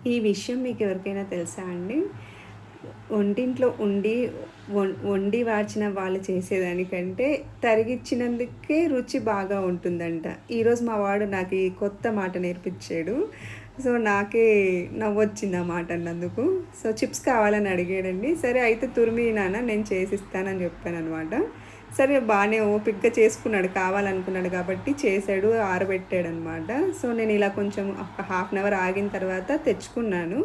ఈ విషయం మీకు ఎవరికైనా తెలుసా అండి? వంటింట్లో వండి వార్చిన వాళ్ళు చేసేదానికంటే తరిగిచ్చినందుకే రుచి బాగా ఉంటుందంట. ఈరోజు మా వాడు నాకు ఈ కొత్త మాట నేర్పిచ్చాడు. సో, నాకే నవ్వొచ్చింది ఆ మాట అన్నందుకు. సో, చిప్స్ కావాలని అడిగాడండి. సరే అయితే తురిమి నాన్న నేను చేసిస్తానని చెప్పాననమాట. సరే బానే ఓపికగా చేసుకున్నాడు. కావాలనుకున్నాడు కాబట్టి చేశాడు, ఆరబెట్టాడనమాట. సో, నేను ఇలా కొంచెం ఒక హాఫ్ అన్ అవర్ ఆగిన తర్వాత తెచ్చుకున్నాను.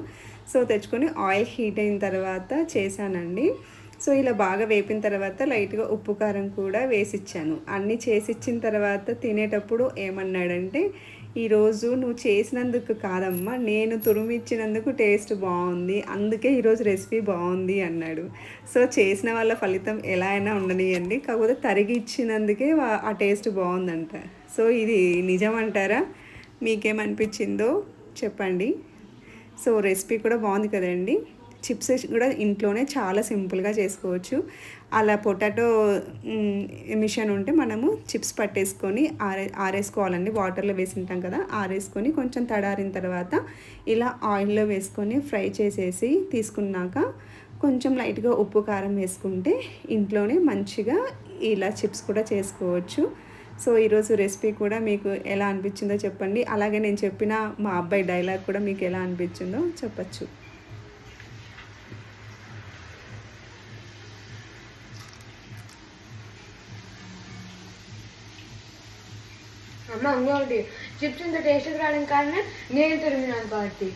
సో, తెచ్చుకొని ఆయిల్ హీట్ అయిన తర్వాత చేశానండి. సో, ఇలా బాగా వేపిన తర్వాత లైట్‌గా ఉప్పు, కారం కూడా వేసిచ్చాను. అన్నీ చేసిచ్చిన తర్వాత తినేటప్పుడు ఏమన్నాడంటే, "ఈరోజు నువ్వు చేసినందుకు కాదమ్మా, నేను తురిమిచ్చినందుకు టేస్ట్ బావుంది. అందుకే ఈరోజు రెసిపీ బావుంది" అన్నాడు. సో, చేసిన వాళ్ళ ఫలితం ఎలా అయినా ఉండనియండి. కాకపోతే తరిగి ఇచ్చినందుకే ఆ టేస్ట్ బావుందంట. సో, ఇది నిజమంటారా? మీకేమనిపించిందో చెప్పండి. సో, రెసిపీ కూడా బావుంది కదండీ! చిప్స్ కూడా ఇంట్లోనే చాలా సింపుల్‌గా చేసుకోవచ్చు. అలా పొటాటో మిషన్ ఉంటే మనము చిప్స్ పట్టేసుకొని ఆరేసుకోవాలండి. వాటర్‌లో వేసింటాం కదా! ఆరేసుకొని కొంచెం తడారిన తర్వాత ఇలా ఆయిల్‌లో వేసుకొని ఫ్రై చేసేసి తీసుకున్నాక కొంచెం లైట్‌గా ఉప్పు, కారం వేసుకుంటే ఇంట్లోనే మంచిగా ఇలా చిప్స్ కూడా చేసుకోవచ్చు. సో, ఈరోజు రెసిపీ కూడా మీకు ఎలా అనిపించిందో చెప్పండి. అలాగే నేను చెప్పిన మా అబ్బాయి డైలాగ్ కూడా మీకు ఎలా అనిపించిందో చెప్పచ్చు. అమ్మ ఇంకొకటి చిప్స్ ఇంత టేస్ట్‌గా రావడానికి కారణం నేను తురిమినాను కాబట్టి.